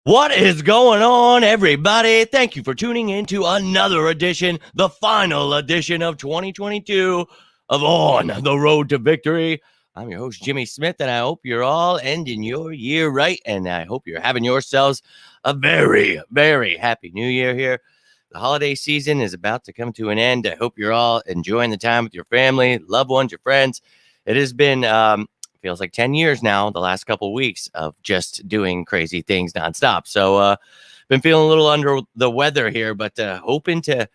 What is going on, everybody? Thank you for tuning in to another edition, the final edition of 2022 of On the Road to Victory. I'm your host, Jimmy Smith, and I hope you're all ending your year right, and I hope you're having yourselves a very, very happy new year here. The holiday season is about to come to an end. I hope you're all enjoying the time with your family, loved ones, your friends. It has been feels like 10 years now, the last couple of weeks of just doing crazy things nonstop. So been feeling a little under the weather here, but hoping to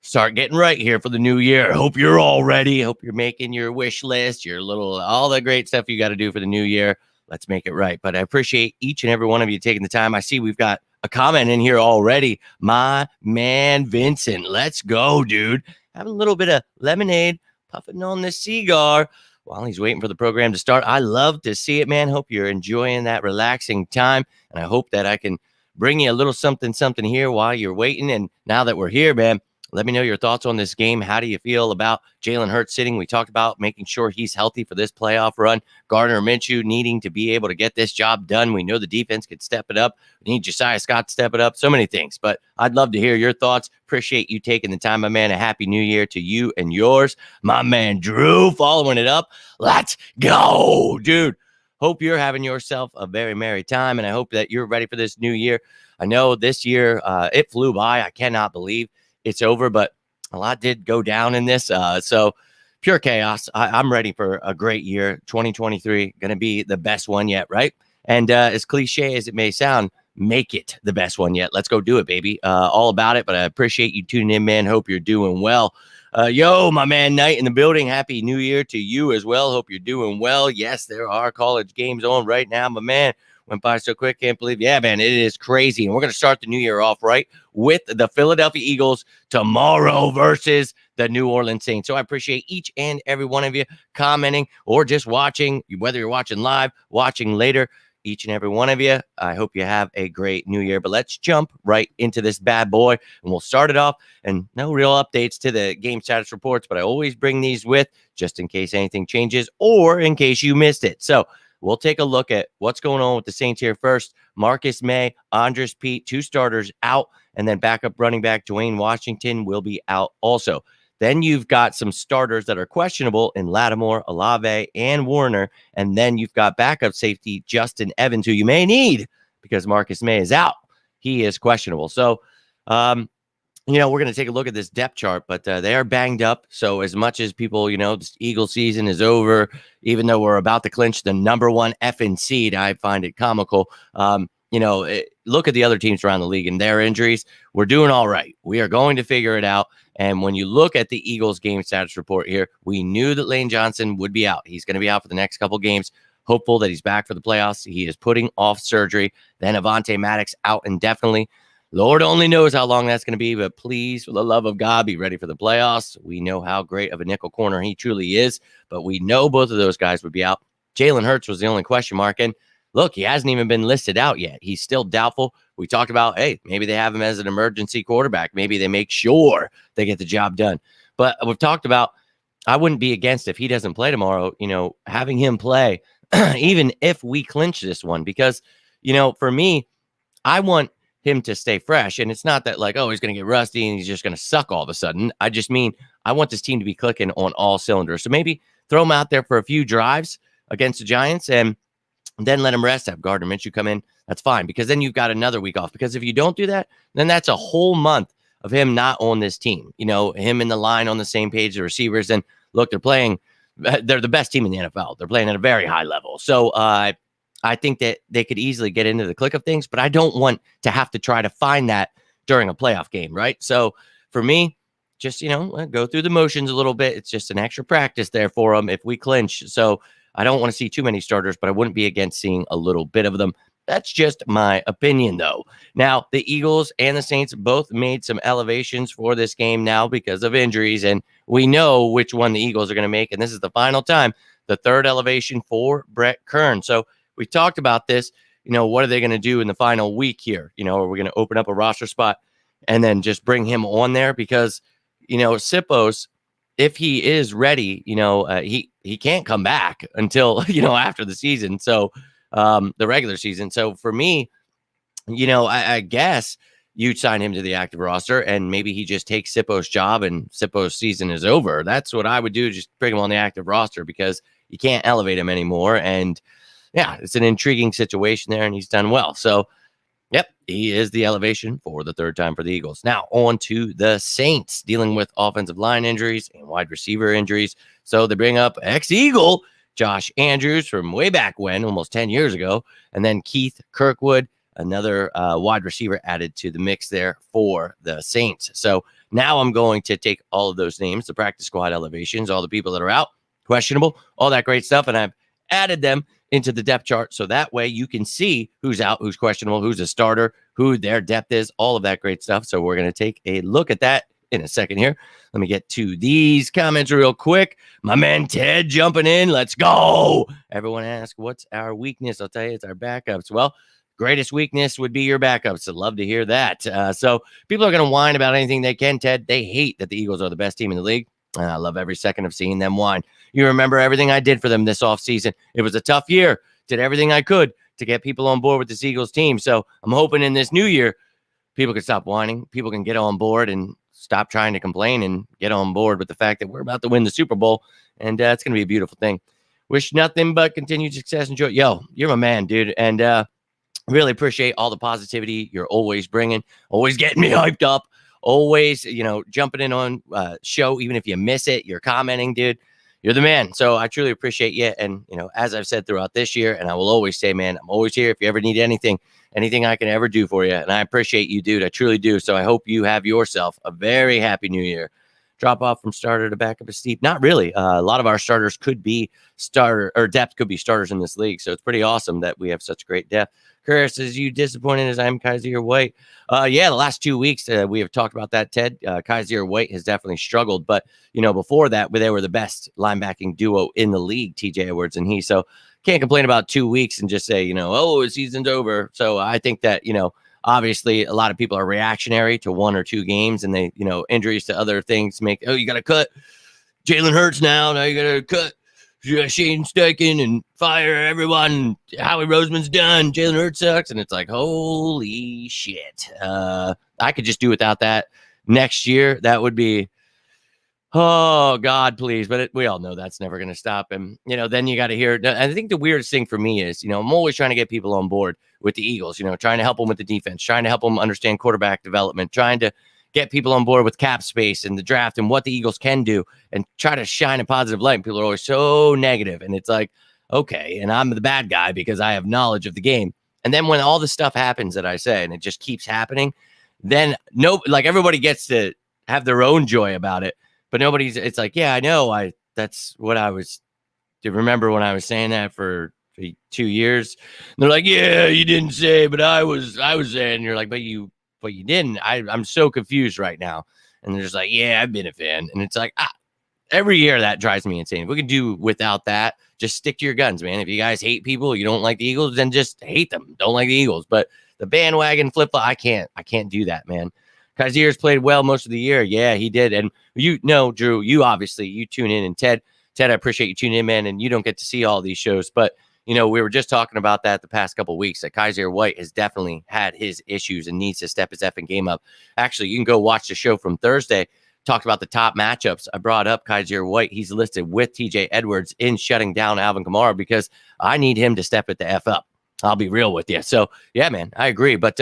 start getting right here for the new year. Hope you're all ready. Hope you're making your wish list, your little, all the great stuff you got to do for the new year. Let's make it right. But I appreciate each and every one of you taking the time. I see we've got a comment in here already. My man, Vincent, let's go, dude. Having a little bit of lemonade, puffing on this cigar while he's waiting for the program to start. I love to see it, man. Hope you're enjoying that relaxing time. And I hope that I can bring you a little something here while you're waiting. And now that we're here, man, let me know your thoughts on this game. How do you feel about Jalen Hurts sitting? We talked about making sure he's healthy for this playoff run. Gardner Minshew needing to be able to get this job done. We know the defense could step it up. We need Josiah Scott to step it up. So many things. But I'd love to hear your thoughts. Appreciate you taking the time, my man. A happy new year to you and yours. My man, Drew, following it up. Let's go, dude. Hope you're having yourself a very merry time, and I hope that you're ready for this new year. I know this year, it flew by. I cannot believe it's over, but a lot did go down in this. So pure chaos. I'm ready for a great year. 2023 going to be the best one yet, right? And as cliche as it may sound, make it the best one yet. Let's go do it, baby. All about it. But I appreciate you tuning in, man. Hope you're doing well. Yo, my man, Knight in the building. Happy New Year to you as well. Hope you're doing well. Yes, there are college games on right now, my man. Went by so quick, can't believe. Yeah, man, it is crazy. And we're going to start the new year off right with the Philadelphia Eagles tomorrow versus the New Orleans Saints. So I appreciate each and every one of you commenting or just watching, whether you're watching live, watching later, each and every one of you. I hope you have a great new year. But let's jump right into this bad boy, and we'll start it off. And no real updates to the game status reports, but I always bring these with just in case anything changes or in case you missed it. So we'll take a look at what's going on with the Saints here first. Marcus May, Andres Pete, two starters out, and then backup running back Dwayne Washington will be out also. Then you've got some starters that are questionable in Lattimore, Olave, and Warner. And then you've got backup safety Justin Evans, who you may need because Marcus May is out. He is questionable. So, we're going to take a look at this depth chart, but they are banged up. So as much as people, this Eagle season is over, even though we're about to clinch the number one effing seed, I find it comical. Look at the other teams around the league and their injuries. We're doing all right. We are going to figure it out. And when you look at the Eagles game status report here, we knew that Lane Johnson would be out. He's going to be out for the next couple games. Hopeful that he's back for the playoffs. He is putting off surgery. Then Avonte Maddox out indefinitely. Lord only knows how long that's going to be, but please, for the love of God, be ready for the playoffs. We know how great of a nickel corner he truly is, but we know both of those guys would be out. Jalen Hurts was the only question mark, and look, he hasn't even been listed out yet. He's still doubtful. We talked about, hey, maybe they have him as an emergency quarterback. Maybe they make sure they get the job done. But we've talked about, I wouldn't be against if he doesn't play tomorrow, having him play, even if we clinch this one, because, for me, I want him to stay fresh. And it's not that like, oh, he's going to get rusty and he's just going to suck all of a sudden. I just mean, I want this team to be clicking on all cylinders. So maybe throw him out there for a few drives against the Giants and then let him rest. Have Gardner Minshew come in. That's fine, because then you've got another week off. Because if you don't do that, then that's a whole month of him not on this team. Him and the line on the same page, the receivers. And look, they're the best team in the NFL. They're playing at a very high level. So I think that they could easily get into the click of things, but I don't want to have to try to find that during a playoff game, right? So for me, just, go through the motions a little bit. It's just an extra practice there for them if we clinch. So I don't want to see too many starters, but I wouldn't be against seeing a little bit of them. That's just my opinion, though. Now, the Eagles and the Saints both made some elevations for this game now because of injuries, and we know which one the Eagles are going to make, and this is the final time, the third elevation for Brett Kern. So we talked about this, what are they going to do in the final week here? Are we going to open up a roster spot and then just bring him on there? Because, Sippos, if he is ready, he can't come back until, after the season. So the regular season. So for me, I guess you'd sign him to the active roster and maybe he just takes Sippo's job and Sippo's season is over. That's what I would do. Just bring him on the active roster because you can't elevate him anymore. And yeah, it's an intriguing situation there and he's done well. So, yep, he is the elevation for the third time for the Eagles. Now, on to the Saints, dealing with offensive line injuries and wide receiver injuries. So they bring up ex-Eagle Josh Andrews from way back when, almost 10 years ago, and then Keith Kirkwood, another wide receiver added to the mix there for the Saints. So now I'm going to take all of those names, the practice squad elevations, all the people that are out, questionable, all that great stuff, and I've added them into the depth chart so that way you can see who's out, who's questionable, who's a starter, who their depth is, all of that great stuff. So we're going to take a look at that in a second here. Let me get to these comments real quick. My man Ted jumping in. Let's go. Everyone asks, what's our weakness? I'll tell you, it's our backups. Well, greatest weakness would be your backups. I'd love to hear that. So people are going to whine about anything they can, Ted. They hate that the Eagles are the best team in the league. I love every second of seeing them whine. You remember everything I did for them this offseason. It was a tough year. Did everything I could to get people on board with this Eagles team. So I'm hoping in this new year, people can stop whining. People can get on board and stop trying to complain and get on board with the fact that we're about to win the Super Bowl. And it's going to be a beautiful thing. Wish nothing but continued success and joy. Yo, you're my man, dude. And really appreciate all the positivity you're always bringing, always getting me hyped up. Always, jumping in on show, even if you miss it, you're commenting, dude. You're the man. So I truly appreciate you. And, as I've said throughout this year, and I will always say, man, I'm always here if you ever need anything I can ever do for you. And I appreciate you, dude. I truly do. So I hope you have yourself a very happy new year. Drop off from starter to backup is steep. Not really. A lot of our starters could be depth could be starters in this league. So it's pretty awesome that we have such great depth. Chris, is you disappointed as I'm Kaiser White? Yeah, the last 2 weeks we have talked about that, Ted. Kaiser White has definitely struggled. But, before that, they were the best linebacking duo in the league, TJ Edwards and he. So can't complain about 2 weeks and just say, oh, the season's over. So I think that, obviously, a lot of people are reactionary to 1 or 2 games and they, injuries to other things make, you got to cut Jalen Hurts now. Now you got to cut Shane Steichen and fire everyone. Howie Roseman's done. Jalen Hurts sucks. And it's like, holy shit. I could just do without that next year. That would be, oh, God, please. But we all know that's never going to stop. And, then you got to hear. I think the weirdest thing for me is, I'm always trying to get people on board with the Eagles, trying to help them with the defense, trying to help them understand quarterback development, trying to get people on board with cap space and the draft and what the Eagles can do and try to shine a positive light. And people are always so negative. And it's like, okay, and I'm the bad guy because I have knowledge of the game. And then when all the stuff happens that I say and it just keeps happening, then everybody gets to have their own joy about it. But it's like, yeah, I know. That's what I was to remember when I was saying that for 2 years. And they're like, yeah, you didn't say, but I was saying, and you're like, but you didn't. I'm so confused right now. And they're just like, yeah, I've been a fan. And it's like, every year that drives me insane. If we can do without that, just stick to your guns, man. If you guys hate people, you don't like the Eagles, then just hate them. Don't like the Eagles. But the bandwagon flip-flop, I can't do that, man. Kazier's played well most of the year. Yeah, he did. And Drew, you tune in. And Ted, I appreciate you tuning in, man. And you don't get to see all these shows. But, we were just talking about that the past couple of weeks, that Kaiser White has definitely had his issues and needs to step his effing game up. Actually, you can go watch the show from Thursday. Talked about the top matchups. I brought up Kaiser White. He's listed with TJ Edwards in shutting down Alvin Kamara because I need him to step it the F up. I'll be real with you. So, yeah, man, I agree. But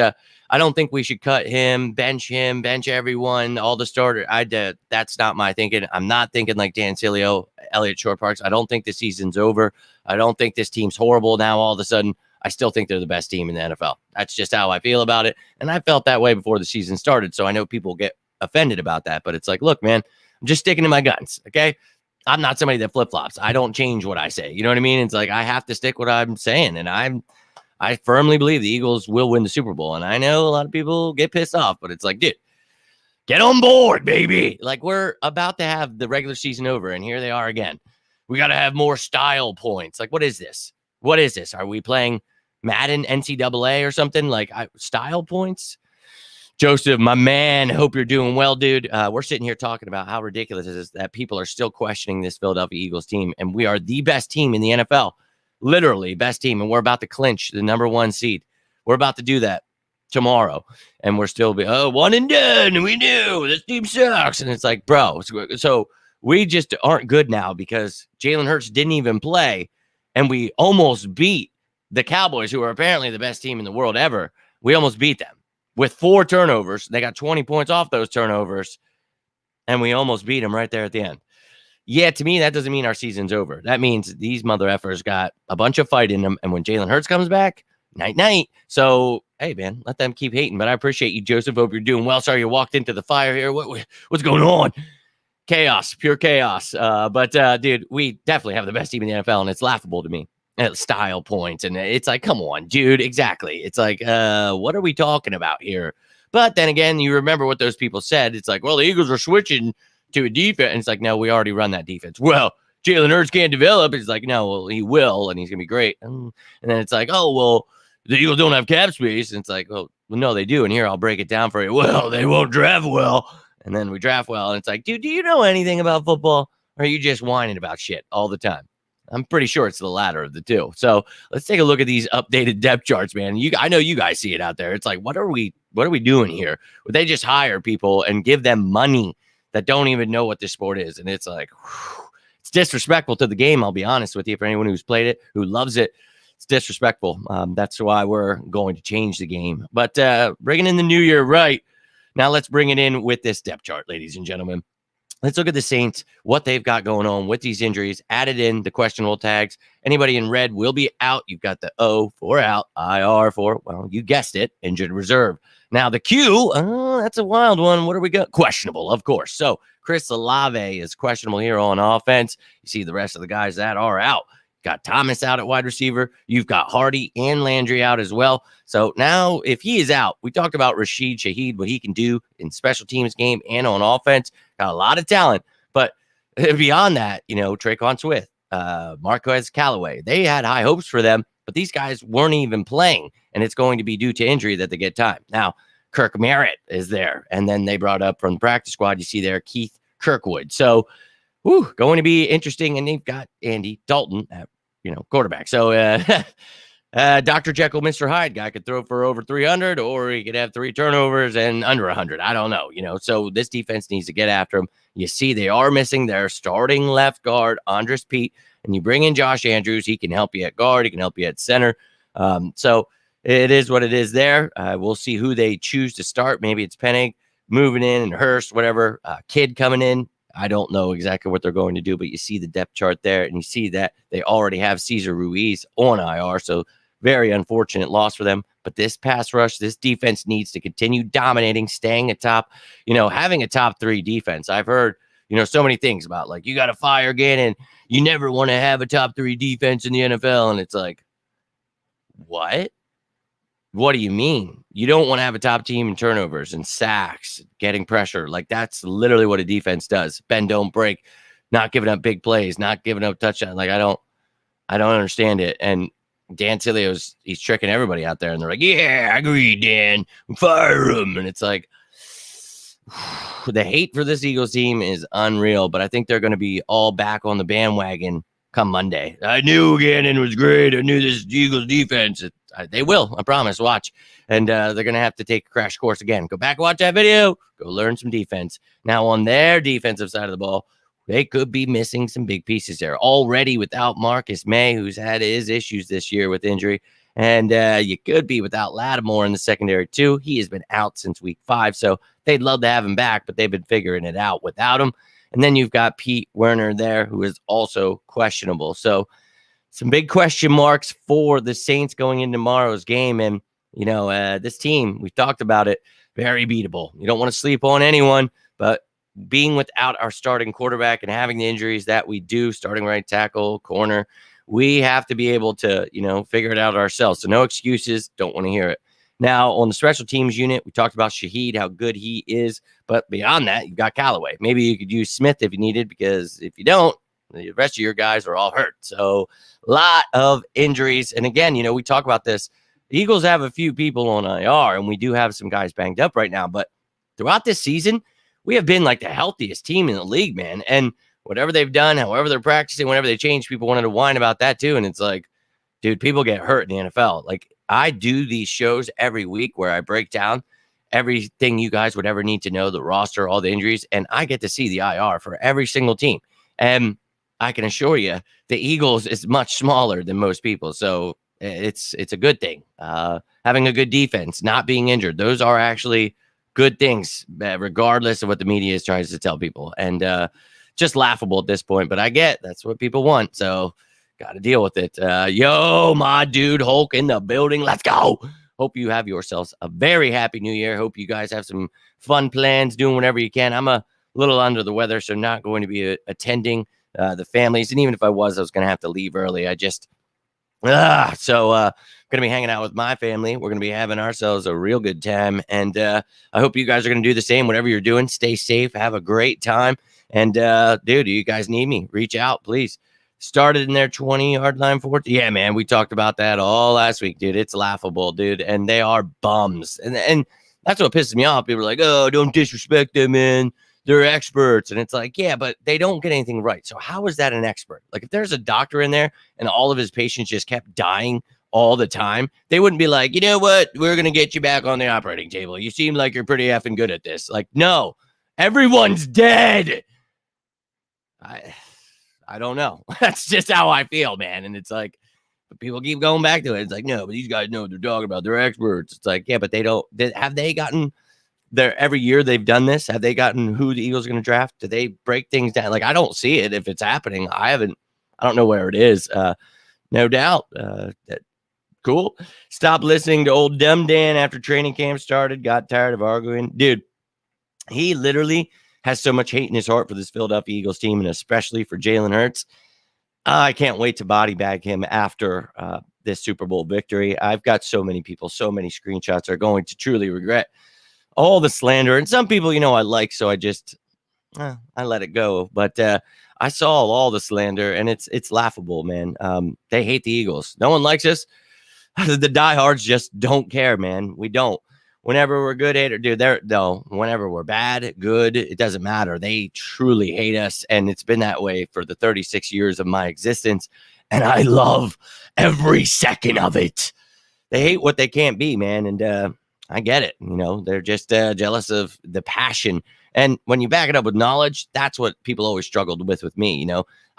I don't think we should cut him, bench everyone, all the starter. That's not my thinking. I'm not thinking like Dan Sileo, Elliott Shore-Parks. I don't think the season's over. I don't think this team's horrible now all of a sudden. I still think they're the best team in the NFL. That's just how I feel about it. And I felt that way before the season started. So I know people get offended about that. But it's like, look, man, I'm just sticking to my guns, okay? I'm not somebody that flip-flops. I don't change what I say. You know what I mean? It's like I have to stick what I'm saying. And I firmly believe the Eagles will win the Super Bowl. And I know a lot of people get pissed off, but it's like, dude, get on board, baby. Like, we're about to have the regular season over, and here they are again. We got to have more style points. Like, what is this? What is this? Are we playing Madden NCAA or something? Like, style points? Joseph, my man, hope you're doing well, dude. We're sitting here talking about how ridiculous it is that people are still questioning this Philadelphia Eagles team, and we are the best team in the NFL. Literally best team, and we're about to clinch the #1 seed. We're about to do that. tomorrow, and we're still one and done. We knew this team sucks, and it's like, bro. So we just aren't good now because Jalen Hurts didn't even play, and we almost beat the Cowboys, who are apparently the best team in the world ever. We almost beat them with 4 turnovers. They got 20 points off those turnovers, and we almost beat them right there at the end. Yeah, to me, that doesn't mean our season's over. That means these mother effers got a bunch of fight in them, and when Jalen Hurts comes back, night. So, hey, man, let them keep hating. But I appreciate you, Joseph. Hope you're doing well. Sorry you walked into the fire here. What's going on? Chaos, pure chaos. But dude, we definitely have the best team in the NFL, and it's laughable to me. Style points, and it's like, come on, dude. Exactly. It's like, what are we talking about here? But then again, you remember what those people said. It's like, well, the Eagles are switching to a defense. And it's like, no, we already run that defense. Well, Jalen Hurts can't develop. It's like, no, well, he will, and he's gonna be great. And then it's like, oh, well, the Eagles don't have cap space. And it's like, well, no, they do. And here, I'll break it down for you. Well, they won't draft well. And then we draft well. And it's like, dude, do you know anything about football? Or are you just whining about shit all the time? I'm pretty sure it's the latter of the two. So let's take a look at these updated depth charts, man. I know you guys see it out there. It's like, what are we doing here? Would they just hire people and give them money that don't even know what this sport is? And it's like, whew, it's disrespectful to the game. I'll be honest with you. For anyone who's played it, who loves it, it's disrespectful. That's why we're going to change the game. But bringing in the new year, right? Now let's bring it in with this depth chart, ladies and gentlemen. Let's look at the Saints, what they've got going on with these injuries. Added in the questionable tags. Anybody in red will be out. You've got the O for out, IR for, well, you guessed it, injured reserve. Now the Q, that's a wild one. What are we got? Questionable, of course. So Chris Olave is questionable here on offense. You see the rest of the guys that are out. Got Thomas out at wide receiver. You've got Hardy and Landry out as well. So now if he is out, we talked about Rashid Shaheed, what he can do in special teams game and on offense. Got a lot of talent. But beyond that, Traquan Smith, Marquez Callaway, they had high hopes for them, but these guys weren't even playing. And it's going to be due to injury that they get time. Now, Kirk Merritt is there. And then they brought up from the practice squad, you see there, Keith Kirkwood. So going to be interesting. And they've got Andy Dalton at, quarterback. So Dr. Jekyll, Mr. Hyde, guy could throw for over 300, or he could have 3 turnovers and under 100. I don't know, So this defense needs to get after him. You see, they are missing their starting left guard, Andres Pete, and you bring in Josh Andrews. He can help you at guard. He can help you at center. So it is what it is there. We'll see who they choose to start. Maybe it's Penning moving in and Hurst, whatever. Kid coming in. I don't know exactly what they're going to do, but you see the depth chart there, and you see that they already have Cesar Ruiz on IR. So very unfortunate loss for them. But this pass rush, this defense needs to continue dominating, staying atop, having a top 3 defense. I've heard, so many things about, like, you got to fire again, and you never want to have a top 3 defense in the NFL. And it's like, what? What do you mean? You don't want to have a top team in turnovers and sacks, getting pressure. Like, that's literally what a defense does. Bend, don't break, not giving up big plays, not giving up touchdowns. Like, I don't understand it. And Dan Tilio's, he's tricking everybody out there. And they're like, yeah, I agree, Dan. Fire him. And it's like, the hate for this Eagles team is unreal. But I think they're going to be all back on the bandwagon come Monday. I knew Gannon was great. I knew this Eagles defense. They will, I promise. Watch. And they're going to have to take a crash course again. Go back and watch that video. Go learn some defense. Now, on their defensive side of the ball, they could be missing some big pieces there. Already without Marcus May, who's had his issues this year with injury. And you could be without Lattimore in the secondary, too. He has been out since week 5, so they'd love to have him back, but they've been figuring it out without him. And then you've got Pete Werner there, who is also questionable. So some big question marks for the Saints going into tomorrow's game. And, this team, we've talked about it, very beatable. You don't want to sleep on anyone, but being without our starting quarterback and having the injuries that we do, starting right tackle, corner, we have to be able to, figure it out ourselves. So no excuses. Don't want to hear it. Now, on the special teams unit, we talked about Shaheed, how good he is. But beyond that, you've got Callaway. Maybe you could use Smith if you needed, because if you don't, the rest of your guys are all hurt. So a lot of injuries. And again, we talk about this. The Eagles have a few people on IR, and we do have some guys banged up right now. But throughout this season, we have been like the healthiest team in the league, man. And whatever they've done, however they're practicing, whenever they change, people wanted to whine about that too. And it's like, dude, people get hurt in the NFL. Like, I do these shows every week where I break down everything you guys would ever need to know, the roster, all the injuries, and I get to see the IR for every single team. And I can assure you, the Eagles is much smaller than most people, so it's a good thing. Having a good defense, not being injured, those are actually good things, regardless of what the media is trying to tell people. And just laughable at this point, but I get that's what people want, so got to deal with it. Yo, my dude Hulk in the building. Let's go. Hope you have yourselves a very happy new year. Hope you guys have some fun plans, doing whatever you can. I'm a little under the weather, so not going to be attending the families. And even if I was going to have to leave early. I just, going to be hanging out with my family. We're going to be having ourselves a real good time. And I hope you guys are going to do the same. Whatever you're doing, stay safe. Have a great time. And dude, you guys need me? Reach out, please. Started in their 20-yard line for it. Yeah, man, we talked about that all last week, dude. It's laughable, dude. And they are bums. And that's what pisses me off. People are like, oh, don't disrespect them, man. They're experts. And it's like, yeah, but they don't get anything right. So how is that an expert? Like, if there's a doctor in there and all of his patients just kept dying all the time, they wouldn't be like, you know what? We're going to get you back on the operating table. You seem like you're pretty effing good at this. Like, no, everyone's dead. I don't know. That's just how I feel, man. And it's like, but people keep going back to it. It's like, no, but these guys know what they're talking about. They're experts. It's like, yeah, but they don't. Have they gotten there every year they've done this? Have they gotten who the Eagles are going to draft? Do they break things down? Like, I don't see it if it's happening. I don't know where it is. No doubt. Cool. Stop listening to old dumb Dan after training camp started. Got tired of arguing. Dude, he literally has so much hate in his heart for this Philadelphia Eagles team, and especially for Jalen Hurts. I can't wait to body bag him after this Super Bowl victory. I've got so many people, so many screenshots are going to truly regret all the slander. And some people, I like, so I just, I let it go. But I saw all the slander, and it's laughable, man. They hate the Eagles. No one likes us. The diehards just don't care, man. We don't. Whenever we're good, hater, dude, whenever we're bad, good, it doesn't matter. They truly hate us. And it's been that way for the 36 years of my existence. And I love every second of it. They hate what they can't be, man. And I get it. They're just jealous of the passion. And when you back it up with knowledge, that's what people always struggled with me.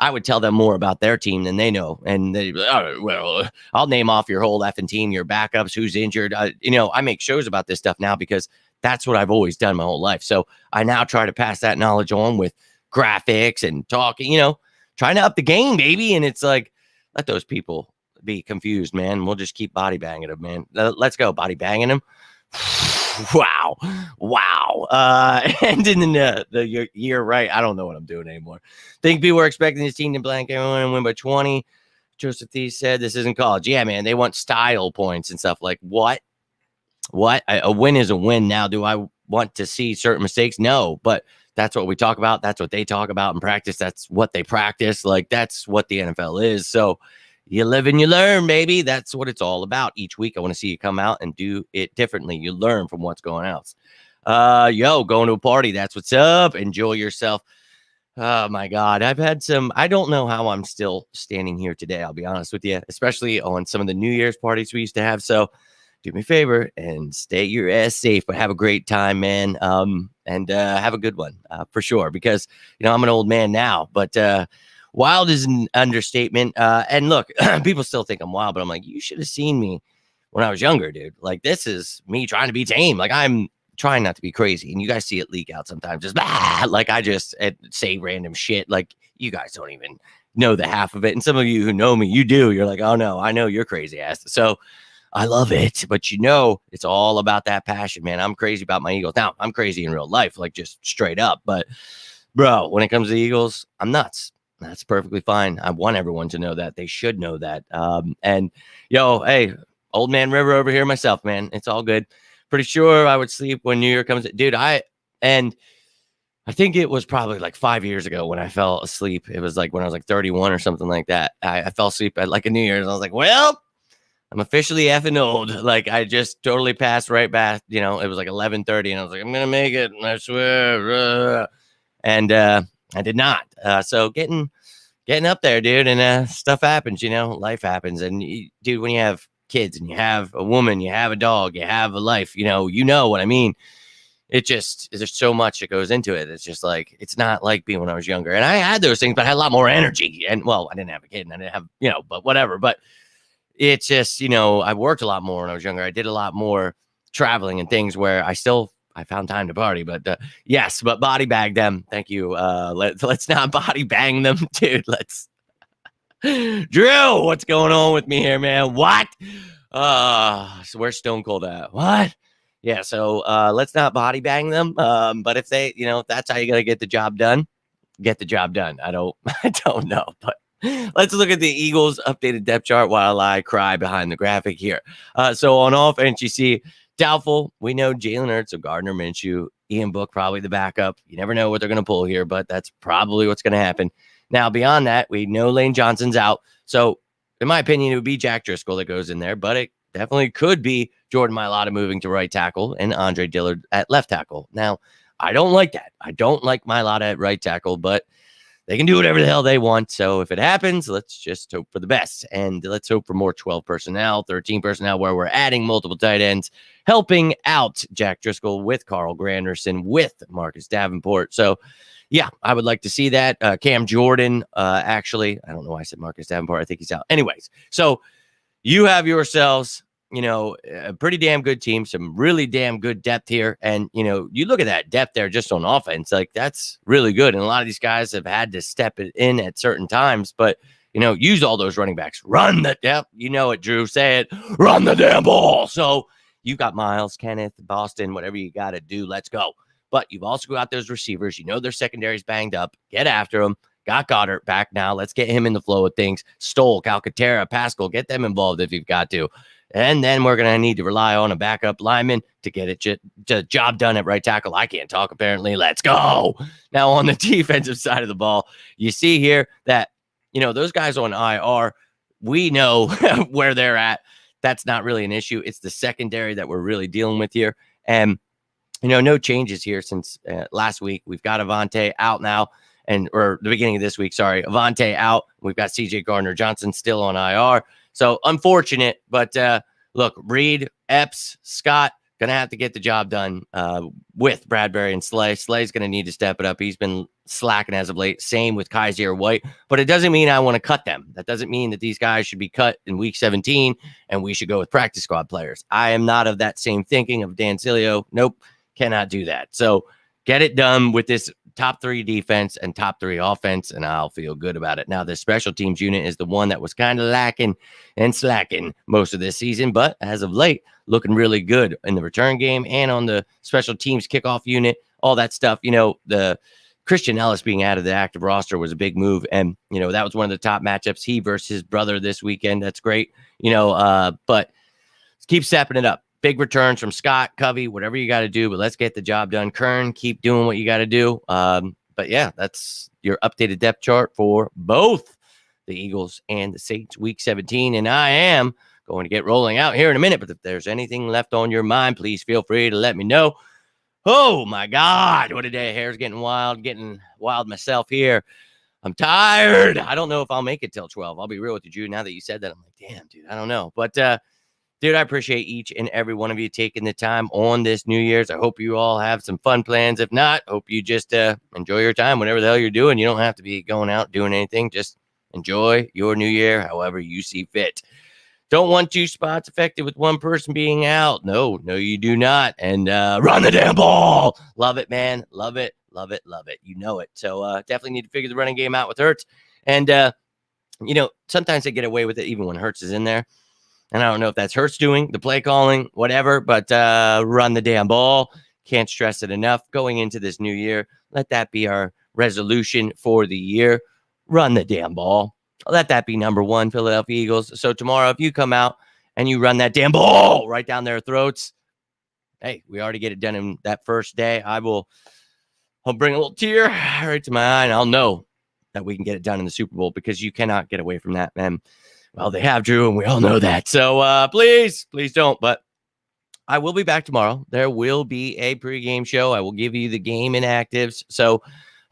I would tell them more about their team than they know. And they'd be like, I'll name off your whole effing team, your backups, who's injured. I make shows about this stuff now because that's what I've always done my whole life. So I now try to pass that knowledge on with graphics and talking, trying to up the game, baby. And it's like, let those people be confused, man. We'll just keep body banging them, man. Let's go body banging them. Wow. And in the year, right? I don't know what I'm doing anymore. Think people are expecting this team to blank everyone and win by 20. Joseph Thies said this isn't college. Yeah, man, they want style points and stuff. Like, what? A win is a win. Now, do I want to see certain mistakes? No, but that's what we talk about. That's what they talk about in practice. That's what they practice. Like, that's what the NFL is. So you live and you learn, baby. That's what it's all about. Each week, I want to see you come out and do it differently. You learn from what's going on. Going to a party. That's what's up. Enjoy yourself. Oh, my God. I've had I don't know how I'm still standing here today. I'll be honest with you, especially on some of the New Year's parties we used to have. So do me a favor and stay your ass safe, but have a great time, man. And have a good one for sure, because, I'm an old man now, but wild is an understatement. And look, people still think I'm wild, but I'm like, you should have seen me when I was younger, dude. Like, this is me trying to be tame. Like, I'm trying not to be crazy. And you guys see it leak out sometimes. Just like I just say random shit. Like, you guys don't even know the half of it. And some of you who know me, you do. You're like, oh no, I know you're crazy ass. So I love it. But it's all about that passion, man. I'm crazy about my Eagles. Now, I'm crazy in real life, like just straight up. But bro, when it comes to the Eagles, I'm nuts. That's perfectly fine. I want everyone to know that. They should know that. And hey, old man River over here myself, man. It's all good. Pretty sure I would sleep when New Year comes. Dude, I think it was probably like 5 years ago when I fell asleep. It was like when I was like 31 or something like that. I fell asleep at like a New Year's. I was like, well, I'm officially effing old. Like, I just totally passed right back. It was like 11:30 and I was like, I'm going to make it. I swear. And I did not. So getting up there, dude, and stuff happens, life happens. And dude, when you have kids and you have a woman, you have a dog, you have a life, you know what I mean? It just, there's so much that goes into it. It's just like, it's not like being when I was younger. And I had those things, but I had a lot more energy. And well, I didn't have a kid and I didn't have, but whatever. But it's just, I worked a lot more when I was younger. I did a lot more traveling and things where I found time to party. But yes, but body bag them. Thank you. Let's not body bang them, dude. Drew, what's going on with me here, man? What? So where's Stone Cold at? What? Yeah, so let's not body bang them. But if they, if that's how you gotta get the job done, get the job done. I don't know. But let's look at the Eagles' updated depth chart while I cry behind the graphic here. So on offense, you see doubtful. We know Jalen Hurts or Gardner Minshew, Ian Book, probably the backup. You never know what they're gonna pull here, but that's probably what's gonna happen. Now, beyond that, we know Lane Johnson's out. So in my opinion, it would be Jack Driscoll that goes in there, but it definitely could be Jordan Mailata moving to right tackle and Andre Dillard at left tackle. Now, I don't like that. I don't like Mailata at right tackle, but they can do whatever the hell they want. So if it happens, let's just hope for the best. And let's hope for more 12 personnel, 13 personnel, where we're adding multiple tight ends, helping out Jack Driscoll with Carl Granderson, with Marcus Davenport. So yeah, I would like to see that. Cam Jordan, actually, I don't know why I said Marcus Davenport. I think he's out. Anyways, so you have yourselves, a pretty damn good team, some really damn good depth here. And, you look at that depth there just on offense, like that's really good. And a lot of these guys have had to step it in at certain times, but, use all those running backs. Run the depth. You know it, Drew. Say it. Run the damn ball. So you got Miles, Kenneth, Boston, whatever you got to do. Let's go. But you've also got those receivers. Their secondary's banged up. Get after them. Got Goddard back now. Let's get him in the flow of things. Stoll, Calcaterra, Pascal, get them involved if you've got to. And then we're going to need to rely on a backup lineman to get the job done at right tackle. I can't talk, apparently. Let's go. Now, on the defensive side of the ball, you see here that, those guys on IR, we know where they're at. That's not really an issue. It's the secondary that we're really dealing with here. And, no changes here since last week. We've got Avonte out now. Or the beginning of this week, sorry, Avonte out. We've got CJ Gardner-Johnson still on IR. So unfortunate, but look, Reed, Epps, Scott, going to have to get the job done with Bradbury and Slay. Slay's going to need to step it up. He's been slacking as of late. Same with Kaiser White, but it doesn't mean I want to cut them. That doesn't mean that these guys should be cut in week 17 and we should go with practice squad players. I am not of that same thinking of Dan Sileo. Nope, cannot do that. So get it done with this top 3 defense and top 3 offense, and I'll feel good about it. Now, the special teams unit is the one that was kind of lacking and slacking most of this season, but as of late, looking really good in the return game and on the special teams kickoff unit, all that stuff. The Christian Ellis being out of the active roster was a big move, and, that was one of the top matchups, he versus his brother this weekend. That's great, but keep stepping it up. Big returns from Scott, Covey, whatever you got to do, but let's get the job done. Kern, keep doing what you got to do. But yeah, that's your updated depth chart for both the Eagles and the Saints week 17. And I am going to get rolling out here in a minute. But if there's anything left on your mind, please feel free to let me know. Oh my God, what a day. Hair's getting wild myself here. I'm tired. I don't know if I'll make it till 12. I'll be real with you, Drew. Now that you said that, I'm like, damn, dude, I don't know. But, dude, I appreciate each and every one of you taking the time on this New Year's. I hope you all have some fun plans. If not, hope you just enjoy your time, whatever the hell you're doing. You don't have to be going out doing anything. Just enjoy your New Year however you see fit. Don't want 2 spots affected with one person being out. No, you do not. And run the damn ball. Love it, man. Love it. Love it. Love it. You know it. So definitely need to figure the running game out with Hurts. And, sometimes they get away with it even when Hurts is in there. And I don't know if that's Hurts doing the play calling, whatever, but run the damn ball. Can't stress it enough. Going into this new year, let that be our resolution for the year. Run the damn ball. Let that be number 1, Philadelphia Eagles. So tomorrow, if you come out and you run that damn ball right down their throats, hey, we already get it done in that first day. I'll bring a little tear right to my eye, and I'll know that we can get it done in the Super Bowl, because you cannot get away from that, man. Well, they have, Drew, and we all know that. So please don't. But I will be back tomorrow. There will be a pregame show. I will give you the game inactives. So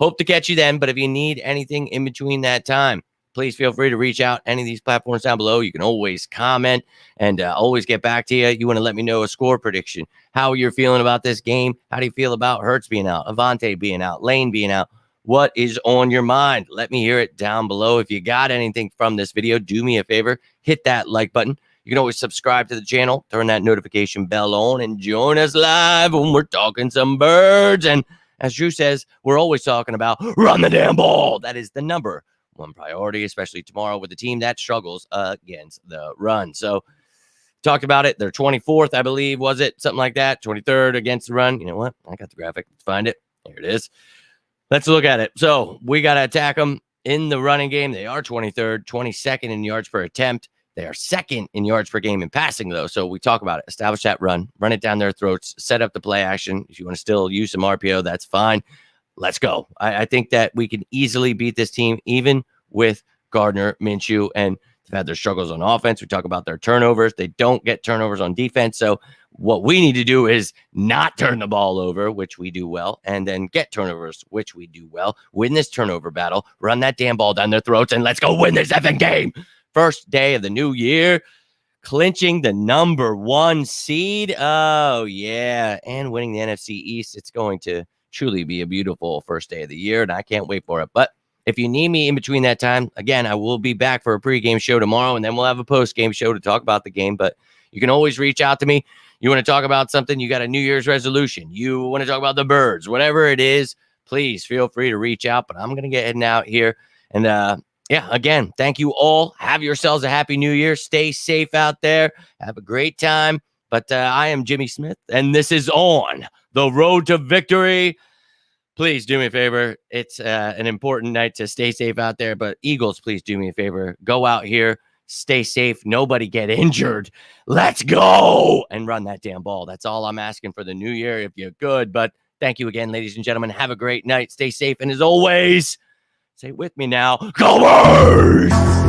hope to catch you then. But if you need anything in between that time, please feel free to reach out any of these platforms down below. You can always comment and always get back to you. You want to let me know a score prediction, how you're feeling about this game. How do you feel about Hurts being out, Avonte being out, Lane being out? What is on your mind? Let me hear it down below. If you got anything from this video, do me a favor, hit that like button. You can always subscribe to the channel, turn that notification bell on, and join us live when we're talking some birds. And as Drew says, we're always talking about run the damn ball. That is the number one priority, especially tomorrow with a team that struggles against the run. So talked about it. They're 24th, I believe, was it? Something like that. 23rd against the run. You know what? I got the graphic. Let's find it. There it is. Let's look at it. So we got to attack them in the running game. They are 23rd, 22nd in yards per attempt. They are second in yards per game in passing, though. So we talk about it. Establish that run it down their throats, set up the play action. If you want to still use some RPO, that's fine. Let's go. I think that we can easily beat this team, even with Gardner Minshew. And they've had their struggles on offense. We talk about their turnovers. They don't get turnovers on defense. So what we need to do is not turn the ball over, which we do well, and then get turnovers, which we do well. Win this turnover battle, run that damn ball down their throats, and let's go win this effing game. First day of the new year, clinching the #1 seed. Oh, yeah. And winning the NFC East. It's going to truly be a beautiful first day of the year, and I can't wait for it. But if you need me in between that time, again, I will be back for a pregame show tomorrow, and then we'll have a postgame show to talk about the game. But you can always reach out to me. You want to talk about something, you got a New Year's resolution, you want to talk about the birds, whatever it is, please feel free to reach out. But I'm going to get heading out here. And yeah, again, thank you all. Have yourselves a happy new year. Stay safe out there. Have a great time. But I am Jimmy Smith, and this is On the Road to Victory. Please do me a favor. It's an important night to stay safe out there. But Eagles, please do me a favor. Go out here. Stay safe. Nobody get injured. Let's go and run that damn ball. That's all I'm asking for the new year if you're good. But thank you again, ladies and gentlemen. Have a great night. Stay safe. And as always, say it with me now, go Birds!